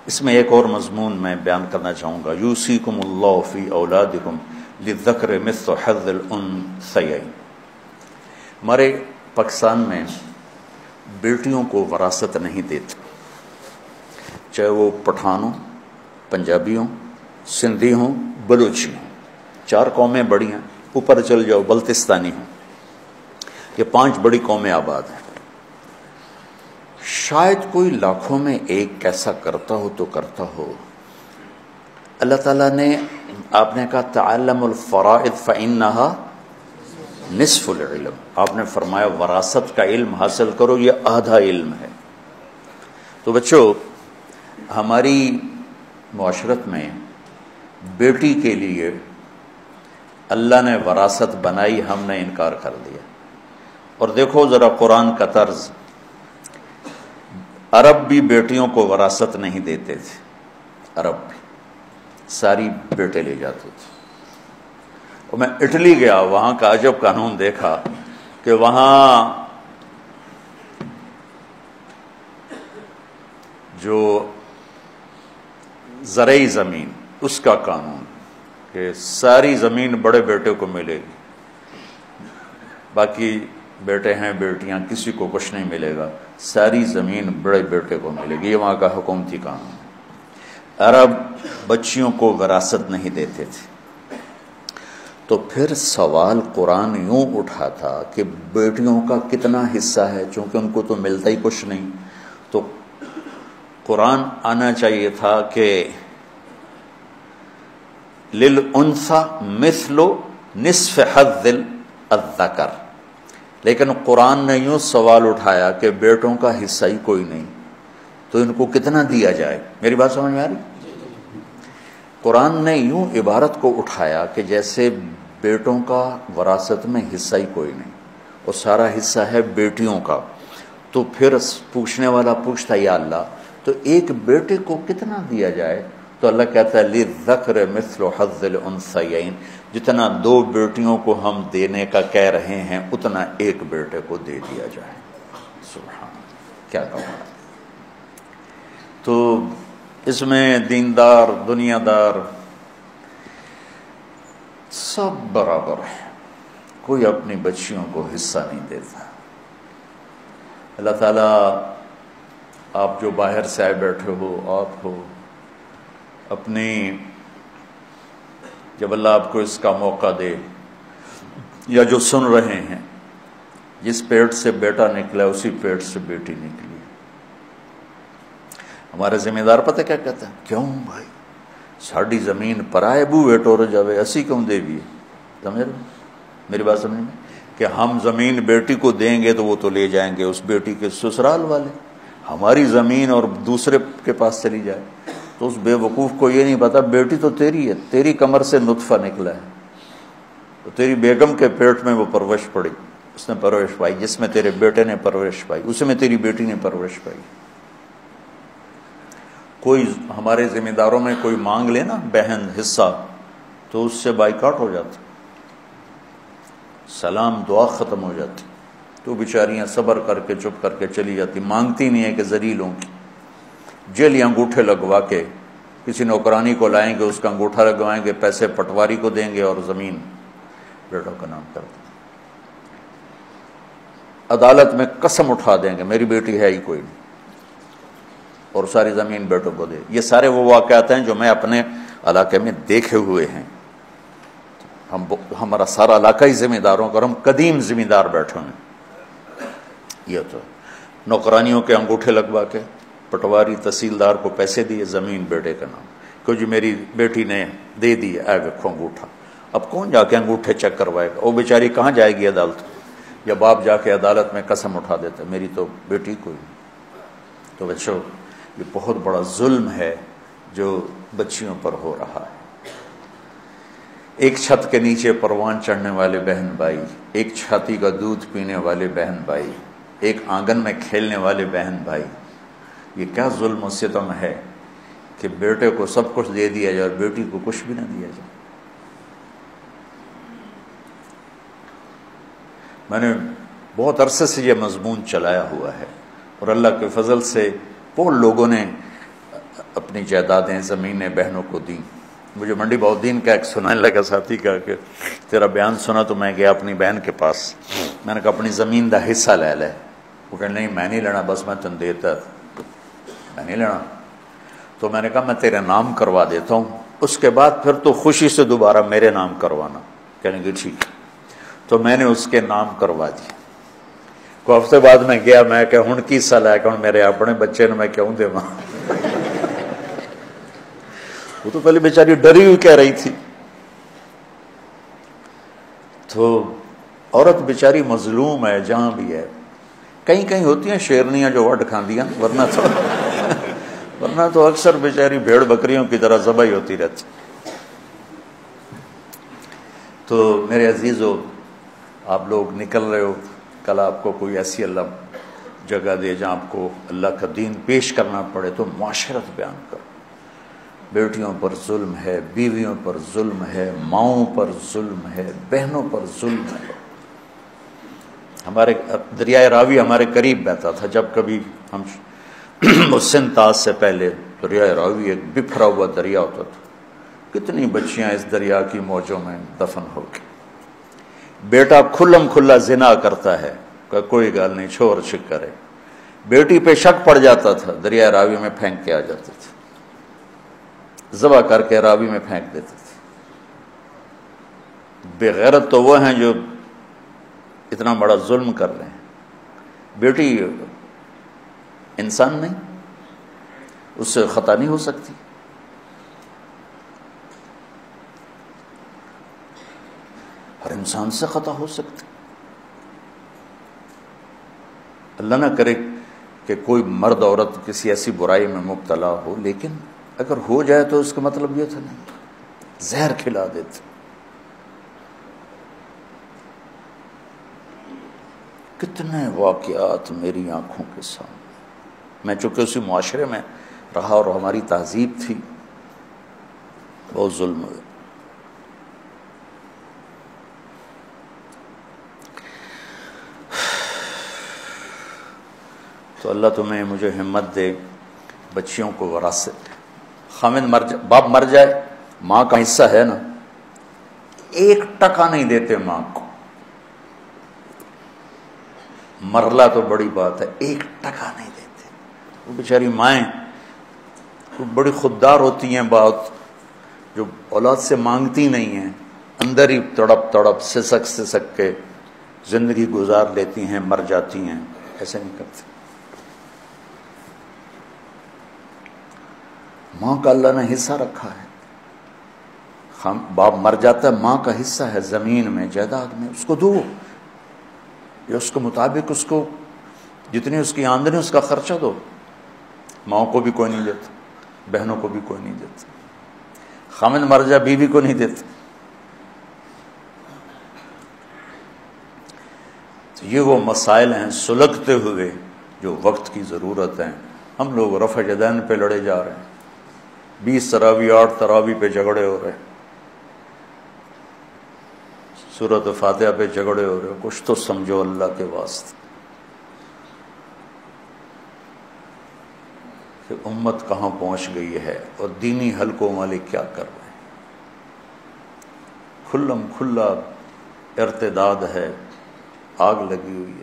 اس میں ایک اور مضمون میں بیان کرنا چاہوں گا، یوصیکم اللہ فی اولادکم للذکر مثل حظ الانثیین۔ ہمارے پاکستان میں بیٹیوں کو وراثت نہیں دیتے، چاہے وہ پٹھان ہوں، پنجابی ہوں، سندھی ہوں، بلوچی ہوں، 4 قومیں بڑی ہیں، اوپر چل جاؤ بلتستانی ہوں، یہ 5 بڑی قومیں آباد ہیں۔ شاید کوئی لاکھوں میں ایک کیسا کرتا ہو تو کرتا ہو۔ اللہ تعالیٰ نے، آپ نے کہا تعلم الفرائض فإنها نصف العلم، آپ نے فرمایا وراثت کا علم حاصل کرو، یہ آدھا علم ہے۔ تو بچوں، ہماری معاشرت میں بیٹی کے لیے اللہ نے وراثت بنائی، ہم نے انکار کر دیا۔ اور دیکھو ذرا قرآن کا طرز، عرب بھی بیٹیوں کو وراثت نہیں دیتے تھے، عرب بھی ساری بیٹے لے جاتے تھے۔ اور میں اٹلی گیا، وہاں کا عجب قانون دیکھا کہ وہاں جو زرعی زمین، اس کا قانون کہ ساری زمین بڑے بیٹے کو ملے گی، باقی بیٹے ہیں بیٹیاں کسی کو کچھ نہیں ملے گا، ساری زمین بڑے بیٹے کو ملے گی، یہ وہاں کا حکومتی قانون ہے۔ عرب بچیوں کو وراثت نہیں دیتے تھے۔ تو پھر سوال قرآن یوں اٹھا تھا کہ بیٹیوں کا کتنا حصہ ہے، چونکہ ان کو تو ملتا ہی کچھ نہیں، تو قرآن آنا چاہیے تھا کہ لِلْأُنْثَى مِثْلُ نِصْفِ حَظِّ الذَّكَرِ، لیکن قرآن نے یوں سوال اٹھایا کہ بیٹوں کا حصہ ہی کوئی نہیں، تو ان کو کتنا دیا جائے؟ میری بات سمجھ میں آ رہی؟ قرآن نے یوں عبارت کو اٹھایا کہ جیسے بیٹوں کا وراثت میں حصہ ہی کوئی نہیں، اور سارا حصہ ہے بیٹیوں کا۔ تو پھر پوچھنے والا پوچھتا یا اللہ، تو ایک بیٹے کو کتنا دیا جائے؟ تو اللہ کہتا ہے لِلذَّكْرِ مِثْلُ حَظِّ الْأُنثَيَيْنِ، جتنا 2 بیٹیوں کو ہم دینے کا کہہ رہے ہیں اتنا ایک بیٹے کو دے دیا جائے۔ سبحان، کیا کہا! تو اس میں دیندار، دنیا دار سب برابر ہے، کوئی اپنی بچیوں کو حصہ نہیں دیتا۔ اللہ تعالیٰ، آپ جو باہر سے آئے بیٹھے ہو، آپ ہو اپنی، جب اللہ آپ کو اس کا موقع دے، یا جو سن رہے ہیں، جس پیٹ سے بیٹا نکلا اسی پیٹ سے بیٹی نکلی، ہمارے ذمہ دار پتہ کیا کہتا ہے؟ کیوں بھائی ساڑی زمین پرائے بوے ٹور جاوے، اسی کیوں دے بھی؟ سمجھ رہے میری بات سمجھ میں؟ کہ ہم زمین بیٹی کو دیں گے تو وہ تو لے جائیں گے اس بیٹی کے سسرال والے، ہماری زمین اور دوسرے کے پاس چلی جائے۔ تو اس بے وقوف کو یہ نہیں پتا بیٹی تو تیری ہے، تیری کمر سے نطفہ نکلا ہے، تو تیری بیگم کے پیٹ میں وہ پرورش پڑی، اس نے پرورش پائی، جس میں تیرے بیٹے نے پرورش پائی اس میں تیری بیٹی نے پرورش پائی۔ کوئی ہمارے ذمہ داروں میں کوئی مانگ لے نا بہن حصہ، تو اس سے بائیکاٹ ہو جاتا، سلام دعا ختم ہو جاتی، تو بیچاریاں صبر کر کے چپ کر کے چلی جاتی، مانگتی نہیں ہے کہ ذلیلوں کی، جیلی انگوٹھے لگوا کے کسی نوکرانی کو لائیں گے، اس کا انگوٹھا لگوائیں گے، پیسے پٹواری کو دیں گے اور زمین بیٹوں کا نام کر دیں گے، عدالت میں قسم اٹھا دیں گے میری بیٹی ہے ہی کوئی نہیں، اور ساری زمین بیٹوں کو دے۔ یہ سارے وہ واقعات ہیں جو میں اپنے علاقے میں دیکھے ہوئے ہیں۔ ہمارا سارا علاقہ ہی ذمہ داروں کا، اور ہم قدیم ذمہ دار بیٹھے ہیں۔ یہ تو نوکرانیوں کے انگوٹھے لگوا کے پٹواری تحصیلدار کو پیسے دیے، زمین بیٹے کا نام، کہ جی میری بیٹی نے دے دی، اے دیکھو انگوٹھا۔ اب کون جا کے انگوٹھے چیک کروائے گا؟ وہ بیچاری کہاں جائے گی عدالت؟ یا باپ جا کے عدالت میں قسم اٹھا دیتا میری تو بیٹی کوئی نہیں۔ تو بچوں، یہ بہت بڑا ظلم ہے جو بچیوں پر ہو رہا ہے۔ ایک چھت کے نیچے پروان چڑھنے والے بہن بھائی، ایک چھاتی کا دودھ پینے والے بہن بھائی، ایک آنگن میں کھیلنے والے بہن بھائی، یہ کیا ظلم و ستم ہے کہ بیٹے کو سب کچھ دے دیا جائے اور بیٹی کو کچھ بھی نہ دیا جائے۔ میں نے بہت عرصے سے یہ مضمون چلایا ہوا ہے، اور اللہ کے فضل سے بہت لوگوں نے اپنی جائیدادیں زمینیں بہنوں کو دیں. مجھے منڈی بہدین کا ایک سنانے لگا ساتھی کا کہ تیرا بیان سنا تو میں گیا اپنی بہن کے پاس. میں نے کہا اپنی زمین دا حصہ لے لے. وہ کہ نہیں میں نہیں لینا، بس میں تن دیتا، میں نہیں لینا. تو میں نے کہا میں تیرے نام کروا دیتا ہوں، اس کے بعد پھر تو خوشی سے دوبارہ میرے نام کروانا. کہنے کہ ٹھیک. تو میں نے اس کے نام کروا دی. کوئی ہفتے بعد میں گیا، میں کہ ہن کی سال ہے کہ ہن میرے اپنے بچے نے میں کیوں دے ماں. وہ تو پہلے بیچاری ڈری ہوئی کہہ رہی تھی. تو عورت بیچاری مظلوم ہے جہاں بھی ہے. کہیں کہیں ہوتی ہیں شیرنیاں جو وڈ کھاندیاں، ورنہ تو اکثر بیچاری بھیڑ بکریوں کی طرح ذبح ہی ہوتی رہتی. تو میرے عزیزو، آپ لوگ نکل رہے ہو، کل آپ کو کوئی ایسی اللہ جگہ دے جہاں آپ کو اللہ کا دین پیش کرنا پڑے تو معاشرت بیان کرو. بیٹیوں پر ظلم ہے، بیویوں پر ظلم ہے، ماؤں پر ظلم ہے، بہنوں پر ظلم ہے. ہمارے دریائے راوی ہمارے قریب بہتا تھا. جب کبھی ہم سندھ تاج سے پہلے دریائے راوی ایک بکھرا ہوا دریا ہوتا تھا. کتنی بچیاں اس دریا کی موجوں میں دفن ہو گئی. بیٹا کھلم کھلا زنا کرتا ہے کہ کوئی گال نہیں، چھوڑ چھک کرے. بیٹی پہ شک پڑ جاتا تھا، دریائے راوی میں پھینک کے آ جاتے تھے، ذبح کر کے راوی میں پھینک دیتے تھے. بے غیرت تو وہ ہیں جو اتنا بڑا ظلم کر رہے ہیں. بیٹی انسان نہیں، اس سے خطا نہیں ہو سکتی. ہر انسان سے خطا ہو سکتی. اللہ نہ کرے کہ کوئی مرد عورت کسی ایسی برائی میں مبتلا ہو، لیکن اگر ہو جائے تو اس کا مطلب یہ تھا نہیں زہر کھلا دیتے. کتنے واقعات میری آنکھوں کے سامنے. میں چونکہ اسی معاشرے میں رہا اور ہماری تہذیب تھی، بہت ظلم ہوئے. تو اللہ تمہیں مجھے ہمت دے بچیوں کو وراثت. خامد باپ مر جائے، ماں کا حصہ ہے نا، 1% نہیں دیتے ماں کو. مرلا تو بڑی بات ہے، 1% نہیں دیتے. وہ بیچاری مائیں وہ بڑی خوددار ہوتی ہیں، بات جو اولاد سے مانگتی نہیں ہیں، اندر ہی تڑپ تڑپ سسک سسک کے زندگی گزار لیتی ہیں، مر جاتی ہیں. ایسے نہیں کرتے. ماں کا اللہ نے حصہ رکھا ہے. باپ مر جاتا ہے، ماں کا حصہ ہے زمین میں، جائیداد میں، اس کو دو. یا اس کے مطابق اس کو جتنی اس کی آمدنی اس کا خرچہ دو. ماؤں کو بھی کوئی نہیں دیتا، بہنوں کو بھی کوئی نہیں دیتا. خامد مر جا، بیوی کو نہیں دیتا. تو یہ وہ مسائل ہیں سلگتے ہوئے جو وقت کی ضرورت ہیں. ہم لوگ رفع یدین پہ لڑے جا رہے ہیں، 20 تراوی 8 تراوی پہ جھگڑے ہو رہے ہیں، سورۃ فاتحہ پہ جھگڑے ہو رہے ہیں. کچھ تو سمجھو اللہ کے واسطے کہ امت کہاں پہنچ گئی ہے اور دینی حلقوں والے کیا کر رہے ہیں. کھلم کھلا ارتداد ہے، آگ لگی ہوئی ہے.